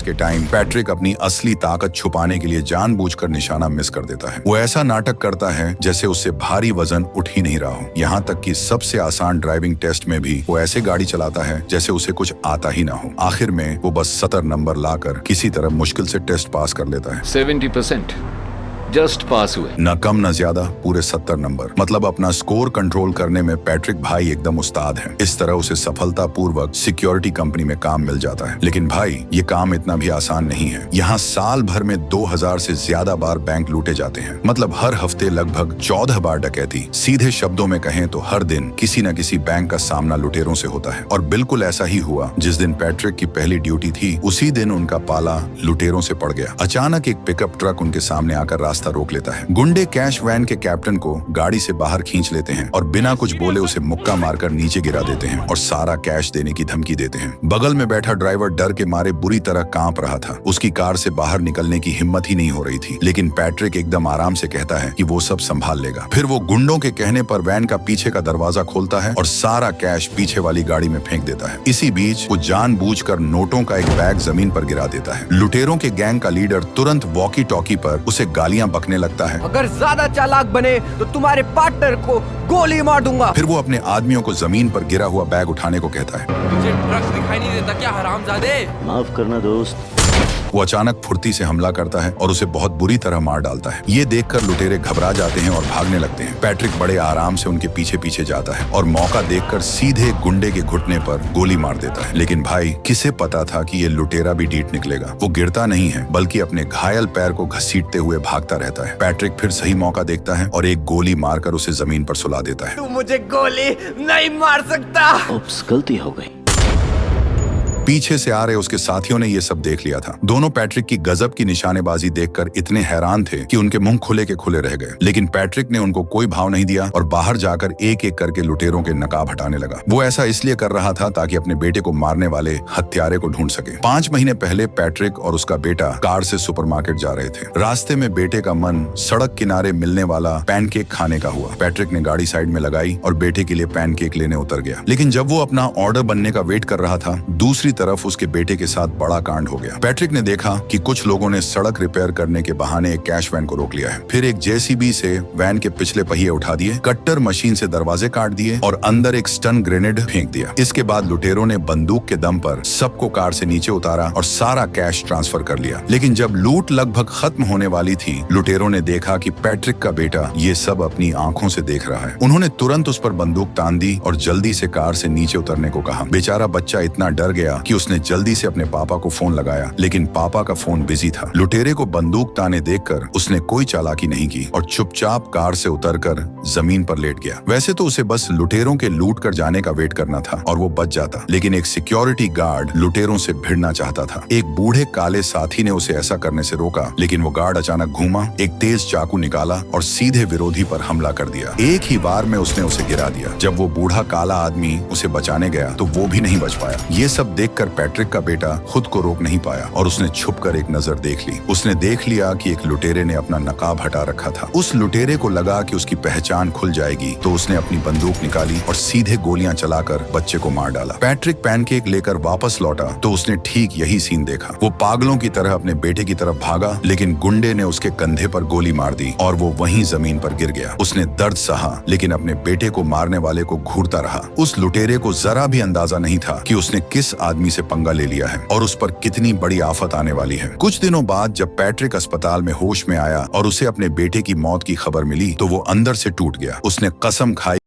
के time Patrick अपनी असली ताकत छुपाने के लिए जानबूझकर निशाना मिस कर देता है। वो ऐसा नाटक करता है जैसे उससे भारी वजन उठ ही नहीं रहा हो। यहाँ तक कि सबसे आसान ड्राइविंग टेस्ट में भी वो ऐसे गाड़ी चलाता है जैसे उसे कुछ आता ही ना हो। आखिर में वो बस 70 नंबर लाकर किसी तरह मुश्किल से टेस्ट पास कर लेता है। 70% जस्ट पास हुए। न कम न ज्यादा, पूरे 70 नंबर। मतलब अपना स्कोर कंट्रोल करने में पैट्रिक भाई एकदम उस्ताद है। इस तरह उसे सफलतापूर्वक सिक्योरिटी कंपनी में काम मिल जाता है। लेकिन भाई, ये काम इतना भी आसान नहीं है। यहाँ साल भर में 2000 से ज्यादा बार बैंक लूटे जाते हैं। मतलब हर हफ्ते लगभग 14 बार डकैती। सीधे शब्दों में कहें तो हर दिन किसी न किसी बैंक का सामना लुटेरों से होता है। और बिल्कुल ऐसा ही हुआ। जिस दिन पैट्रिक की पहली ड्यूटी थी, उसी दिन उनका पाला लुटेरों से पड़ गया। अचानक एक पिकअप ट्रक उनके सामने आकर रास्ता रोक लेता है। गुंडे कैश वैन के कैप्टन को गाड़ी से बाहर खींच लेते हैं और बिना कुछ बोले उसे मुक्का मारकर नीचे गिरा देते हैं और सारा कैश देने की धमकी देते हैं। बगल में बैठा ड्राइवर डर के मारे बुरी तरह कांप रहा था। उसकी कार से बाहर निकलने की हिम्मत ही नहीं हो रही थी। लेकिन पैट्रिक एकदम आराम से कहता है कि वो सब संभाल लेगा। फिर वो गुंडों के कहने पर वैन का पीछे का दरवाजा खोलता है और सारा कैश पीछे वाली गाड़ी में फेंक देता है। इसी बीच वो जानबूझकर नोटों का एक बैग जमीन पर गिरा देता है। लुटेरों के गैंग का लीडर तुरंत वॉकी टॉकी पर उसे गालियां बकने लगता है। अगर ज्यादा चालाक बने तो तुम्हारे पार्टनर को गोली मार दूंगा। फिर वो अपने आदमियों को जमीन पर गिरा हुआ बैग उठाने को कहता है। तुझे ट्रक दिखाई नहीं देता क्या, हरामजादे? माफ करना दोस्त। वो अचानक फुर्ती से हमला करता है और उसे बहुत बुरी तरह मार डालता है। ये देखकर लुटेरे घबरा जाते हैं और भागने लगते हैं। पैट्रिक बड़े आराम से उनके पीछे पीछे जाता है और मौका देखकर सीधे गुंडे के घुटने पर गोली मार देता है। लेकिन भाई, किसे पता था कि ये लुटेरा भी डीट निकलेगा। वो गिरता नहीं है, बल्कि अपने घायल पैर को घसीटते हुए भागता रहता है। पैट्रिक फिर सही मौका देखता है और एक गोली मारकर उसे जमीन पर सुला देता है। तू मुझे गोली नहीं मार सकता। उप्स, गलती हो गई। पीछे से आ रहे उसके साथियों ने ये सब देख लिया था। दोनों पैट्रिक की गजब की निशानेबाजी देखकर इतने हैरान थे कि उनके मुंह खुले के खुले रह गए। लेकिन पैट्रिक ने उनको कोई भाव नहीं दिया और बाहर जाकर एक एक करके लुटेरों के नकाब हटाने लगा। वो ऐसा इसलिए कर रहा था ताकि अपने बेटे को मारने वाले हत्यारे को ढूंढ सके। 5 महीने पहले पैट्रिक और उसका बेटा कार से सुपरमार्केट जा रहे थे। रास्ते में बेटे का मन सड़क किनारे मिलने वाला पैनकेक खाने का हुआ। पैट्रिक ने गाड़ी साइड में लगाई और बेटे के लिए पैनकेक लेने उतर गया। लेकिन जब वो अपना ऑर्डर बनने का वेट कर रहा था, दूसरी तरफ उसके बेटे के साथ बड़ा कांड हो गया। पैट्रिक ने देखा कि कुछ लोगों ने सड़क रिपेयर करने के बहाने एक कैश वैन को रोक लिया है। फिर एक जेसीबी से वैन के पिछले पहिए उठा दिए, कट्टर मशीन से दरवाजे काट दिए और अंदर एक स्टन ग्रेनेड फेंक दिया। इसके बाद लुटेरों ने बंदूक के दम पर सबको कार से नीचे उतारा और सारा कैश ट्रांसफर कर लिया। लेकिन जब लूट लगभग खत्म होने वाली थी, लुटेरों ने देखा कि पैट्रिक का बेटा ये सब अपनी आंखों से देख रहा है। उन्होंने तुरंत उस पर बंदूक तान दी और जल्दी से कार से नीचे उतरने को कहा। बेचारा बच्चा इतना डर गया कि उसने जल्दी से अपने पापा को फोन लगाया, लेकिन पापा का फोन बिजी था। लुटेरे को बंदूक ताने देखकर उसने कोई चालाकी नहीं की और चुपचाप कार से उतरकर जमीन पर लेट गया। वैसे तो उसे बस लुटेरों के लूट कर जाने का वेट करना था और वो बच जाता, लेकिन एक सिक्योरिटी गार्ड लुटेरों से भिड़ना चाहता था। एक बूढ़े काले साथी ने उसे ऐसा करने से रोका, लेकिन वो गार्ड अचानक घूमा, एक तेज चाकू निकाला और सीधे विरोधी पर हमला कर दिया। एक ही बार में उसने उसे गिरा दिया। जब वो बूढ़ा काला आदमी उसे बचाने गया तो वो भी नहीं बच पाया। ये सब देखकर पैट्रिक का बेटा खुद को रोक नहीं पाया और उसने छुपकर एक नजर देख ली। उसने देख लिया कि एक लुटेरे ने अपना नकाब हटा रखा था। उस लुटेरे को लगा कि उसकी पहचान खुल जाएगी, तो उसने अपनी बंदूक निकाली और सीधे गोलियां चलाकर बच्चे को मार डाला। पैट्रिक पैनकेक लेकर वापस लौटा तो उसने ठीक यही सीन देखा। वो पागलों की तरह अपने बेटे की तरफ भागा, लेकिन गुंडे ने उसके कंधे पर गोली मार दी और वो वहीं जमीन पर गिर गया। उसने दर्द सहा, लेकिन अपने बेटे को मारने वाले को घूरता रहा। उस लुटेरे को जरा भी अंदाजा नहीं था कि उसने किस आदमी से पंगा ले लिया है और उस पर कितनी बड़ी आफत आने वाली है। कुछ दिनों बाद जब पैट्रिक अस्पताल में होश में आया और उसे अपने बेटे की मौत की खबर मिली, तो वो अंदर से टूट गया। उसने कसम खाई